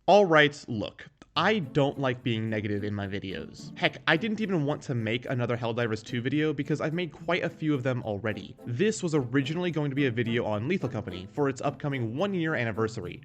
Alright, look. I don't like being negative in my videos. Heck, I didn't even want to make another Helldivers 2 video because I've made quite a few of them already. This was originally going to be a video on Lethal Company for its upcoming 1-year anniversary.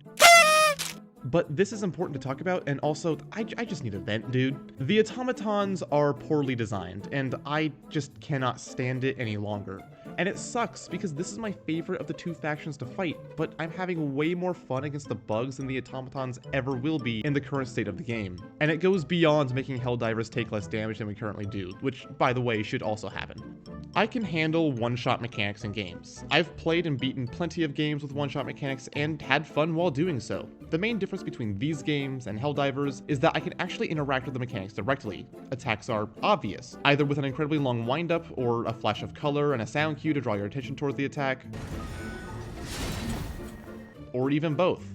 But this is important to talk about, and also, I just need a vent, dude. The Automatons are poorly designed, and I just cannot stand it any longer. And it sucks, because this is my favorite of the two factions to fight, but I'm having way more fun against the bugs than the Automatons ever will be in the current state of the game. And it goes beyond making Helldivers take less damage than we currently do, which, by the way, should also happen. I can handle one-shot mechanics in games. I've played and beaten plenty of games with one-shot mechanics and had fun while doing so. The main difference between these games and Helldivers is that I can actually interact with the mechanics directly. Attacks are obvious, either with an incredibly long windup or a flash of color and a sound cue to draw your attention towards the attack, or even both.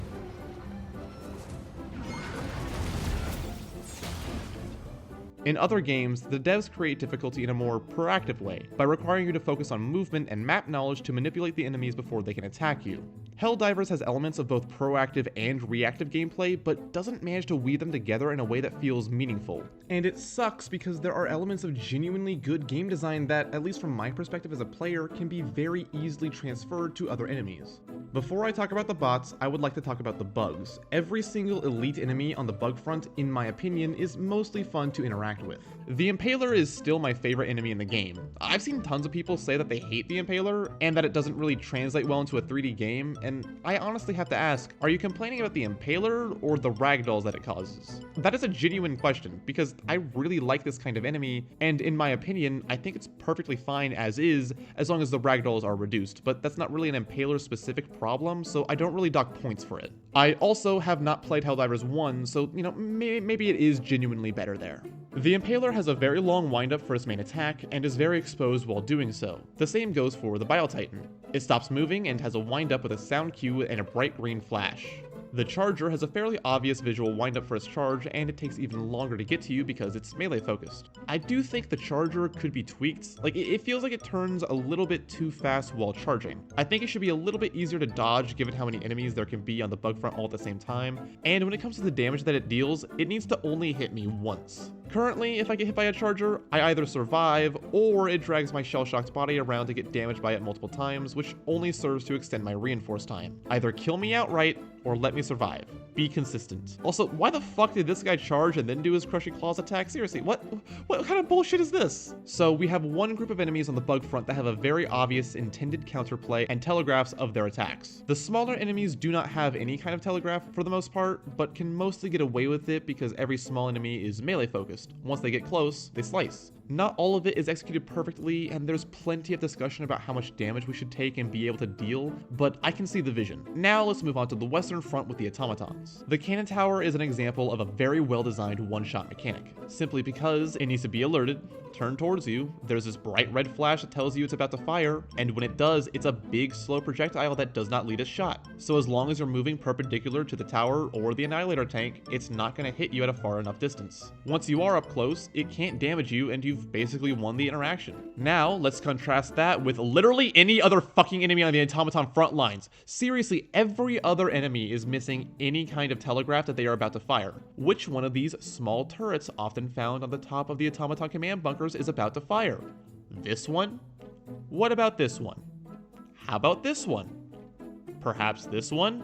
In other games, the devs create difficulty in a more proactive way, by requiring you to focus on movement and map knowledge to manipulate the enemies before they can attack you. Helldivers has elements of both proactive and reactive gameplay, but doesn't manage to weave them together in a way that feels meaningful. And it sucks because there are elements of genuinely good game design that, at least from my perspective as a player, can be very easily transferred to other enemies. Before I talk about the bots, I would like to talk about the bugs. Every single elite enemy on the bug front, in my opinion, is mostly fun to interact with. The Impaler is still my favorite enemy in the game. I've seen tons of people say that they hate the Impaler, and that it doesn't really translate well into a 3D game, and I honestly have to ask, are you complaining about the Impaler or the ragdolls that it causes? That is a genuine question, because I really like this kind of enemy, and in my opinion, I think it's perfectly fine as is, as long as the ragdolls are reduced, but that's not really an Impaler specific problem, so I don't really dock points for it. I also have not played Helldivers 1, so, you know, maybe it is genuinely better there. The Impaler has a very long windup for its main attack, and is very exposed while doing so. The same goes for the Biotitan. It stops moving and has a windup with a sound cue and a bright green flash. The Charger has a fairly obvious visual windup for its charge, and it takes even longer to get to you because it's melee focused. I do think the Charger could be tweaked. Like, it feels like it turns a little bit too fast while charging. I think it should be a little bit easier to dodge given how many enemies there can be on the bug front all at the same time, and when it comes to the damage that it deals, it needs to only hit me once. Currently, if I get hit by a Charger, I either survive, or it drags my shell-shocked body around to get damaged by it multiple times, which only serves to extend my reinforce time. Either kill me outright, or let me survive. Be consistent. Also, why the fuck did this guy charge and then do his Crushing Claws attack? Seriously, what kind of bullshit is this? So we have one group of enemies on the bug front that have a very obvious intended counterplay and telegraphs of their attacks. The smaller enemies do not have any kind of telegraph for the most part, but can mostly get away with it because every small enemy is melee focused. Once they get close, they slice. Not all of it is executed perfectly, and there's plenty of discussion about how much damage we should take and be able to deal, but I can see the vision. Now let's move on to the western front with the Automatons. The Cannon Tower is an example of a very well-designed one-shot mechanic, simply because it needs to be alerted, turn towards you, there's this bright red flash that tells you it's about to fire, and when it does, it's a big slow projectile that does not lead a shot. So as long as you're moving perpendicular to the tower or the Annihilator tank, it's not going to hit you at a far enough distance. Once you are up close, it can't damage you, and you've basically won the interaction. Now, let's contrast that with literally any other fucking enemy on the Automaton front lines. Seriously, every other enemy is missing any kind of telegraph that they are about to fire. Which one of these small turrets often found on the top of the Automaton command bunkers is about to fire? This one? What about this one? How about this one? Perhaps this one?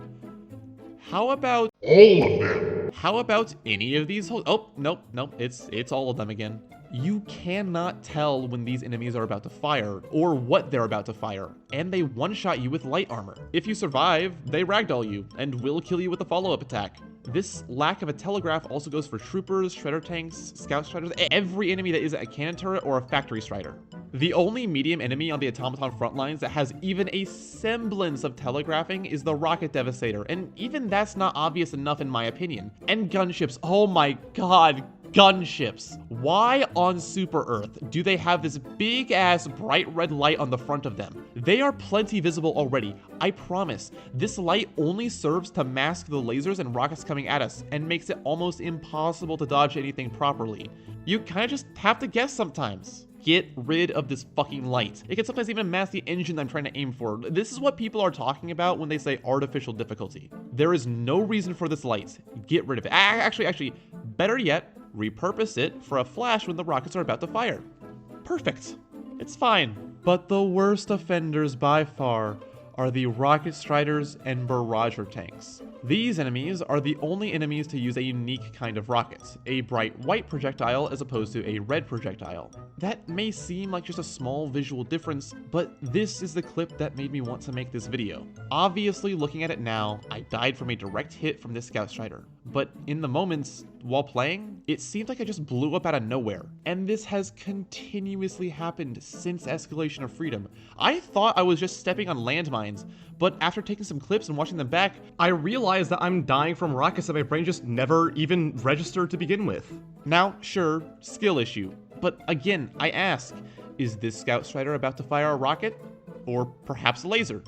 How about all of them? How about any of these? Oh, nope, it's all of them again. You cannot tell when these enemies are about to fire, or what they're about to fire, and they one-shot you with light armor. If you survive, they ragdoll you, and will kill you with a follow-up attack. This lack of a telegraph also goes for troopers, shredder tanks, scout striders, every enemy that isn't a cannon turret or a factory strider. The only medium enemy on the Automaton front lines that has even a semblance of telegraphing is the Rocket Devastator, and even that's not obvious enough in my opinion. And gunships, oh my god, gunships. Why on Super Earth do they have this big ass bright red light on the front of them? They are plenty visible already. I promise. This light only serves to mask the lasers and rockets coming at us and makes it almost impossible to dodge anything properly. You kind of just have to guess sometimes. get rid of this fucking light. It can sometimes even mask the engine I'm trying to aim for. This is what people are talking about when they say artificial difficulty. There is no reason for this light. Get rid of it. Actually, better yet, repurpose it for a flash when the rockets are about to fire. Perfect. It's fine. But the worst offenders by far are the rocket striders and barrager tanks. These enemies are the only enemies to use a unique kind of rocket, a bright white projectile as opposed to a red projectile. That may seem like just a small visual difference, but this is the clip that made me want to make this video. Obviously, looking at it now, I died from a direct hit from this scout strider, but in the moments while playing, it seemed like I just blew up out of nowhere. And this has continuously happened since Escalation of Freedom. I thought I was just stepping on landmines, but after taking some clips and watching them back, I realized that I'm dying from rockets that my brain just never even registered to begin with. Now, sure, skill issue, but again, I ask, is this scout strider about to fire a rocket? Or perhaps a laser?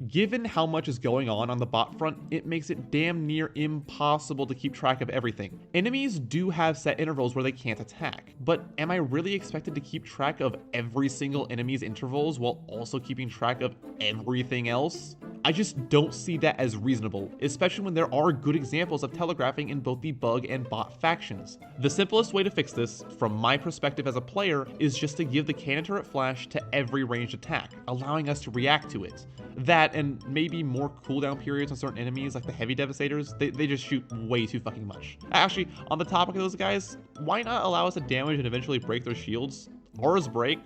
Given how much is going on the bot front, it makes it damn near impossible to keep track of everything. Enemies do have set intervals where they can't attack, but am I really expected to keep track of every single enemy's intervals while also keeping track of everything else? I just don't see that as reasonable, especially when there are good examples of telegraphing in both the bug and bot factions. The simplest way to fix this, from my perspective as a player, is just to give the cannon turret flash to every ranged attack, allowing us to react to it. That and maybe more cooldown periods on certain enemies like the heavy devastators, they just shoot way too fucking much. Actually, on the topic of those guys, why not allow us to damage and eventually break their shields? Auras break?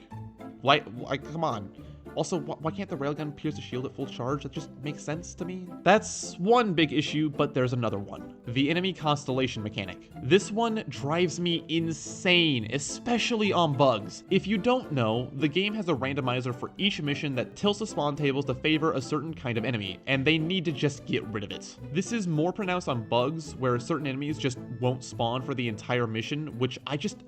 Like come on. Also, why can't the railgun pierce the shield at full charge? That just makes sense to me. That's one big issue, but there's another one. The enemy constellation mechanic. This one drives me insane, especially on bugs. If you don't know, the game has a randomizer for each mission that tilts the spawn tables to favor a certain kind of enemy, and they need to just get rid of it. This is more pronounced on bugs, where certain enemies just won't spawn for the entire mission, which I just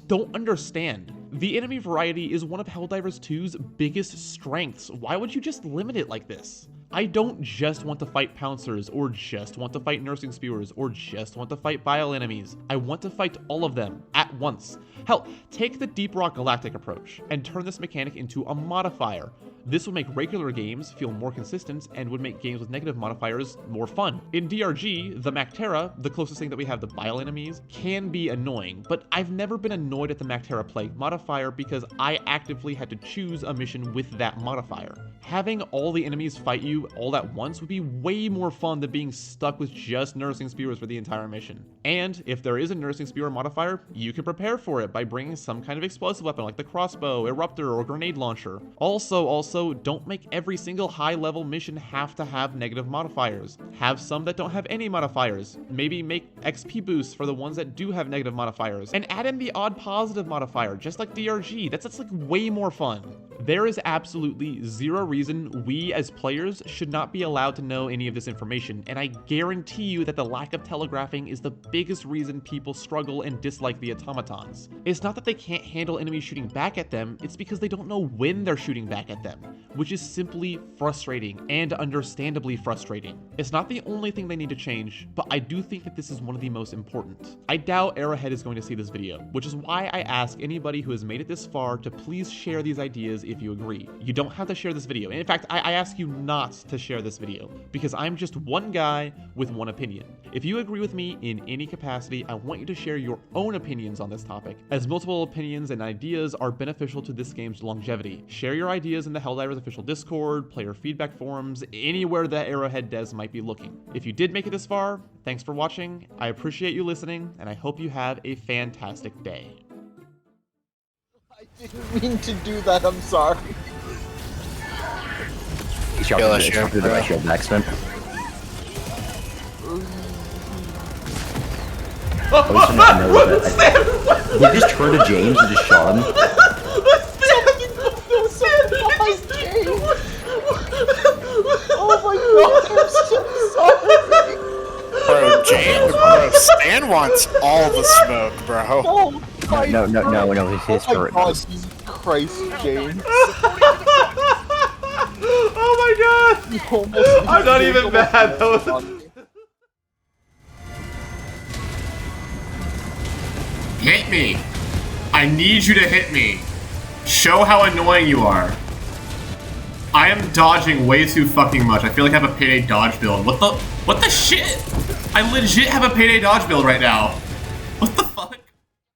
don't understand. The enemy variety is one of Helldivers 2's biggest strengths. Why would you just limit it like this? I don't just want to fight pouncers, or just want to fight nursing spewers, or just want to fight bile enemies. I want to fight all of them at once. Hell, take the Deep Rock Galactic approach and turn this mechanic into a modifier. This would make regular games feel more consistent and would make games with negative modifiers more fun. In DRG, the Mactera, the closest thing that we have to bile enemies, can be annoying, but I've never been annoyed at the Mactera Plague modifier because I actively had to choose a mission with that modifier. Having all the enemies fight you all at once would be way more fun than being stuck with just nursing spewers for the entire mission. And if there is a nursing spewer modifier, you can prepare for it by bringing some kind of explosive weapon like the crossbow, eruptor, or grenade launcher. Also, don't make every single high-level mission have to have negative modifiers. Have some that don't have any modifiers. Maybe make XP boosts for the ones that do have negative modifiers. And add in the odd positive modifier, just like DRG. That's like way more fun. There is absolutely zero reason we as players should not be allowed to know any of this information, and I guarantee you that the lack of telegraphing is the biggest reason people struggle and dislike the automatons. It's not that they can't handle enemies shooting back at them, it's because they don't know when they're shooting back at them, which is simply frustrating and understandably frustrating. It's not the only thing they need to change, but I do think that this is one of the most important. I doubt Arrowhead is going to see this video, which is why I ask anybody who has made it this far to please share these ideas if you agree. You don't have to share this video. In fact, I ask you not to share this video because I'm just one guy with one opinion. If you agree with me in any capacity, I want you to share your own opinions on this topic, as multiple opinions and ideas are beneficial to this game's longevity. Share your ideas in the Helldivers official Discord, player feedback forums, anywhere that Arrowhead devs might be looking. If you did make it this far, thanks for watching. I appreciate you listening, and I hope you have a fantastic day. I didn't mean to do that, I'm sorry. He's shot the shield backspin. He just turned to James and just shot him. Oh my god, I'm so sorry. Bro, James, bro, Stan wants all the smoke, bro. Oh my No, he's god, hurt. he's Christ, James. Oh my god! You almost I'm not even mad. That was... Hit me! I need you to hit me. Show how annoying you are. I am dodging way too fucking much. I feel like I have a payday dodge build. What the shit? I legit have a payday dodge build right now.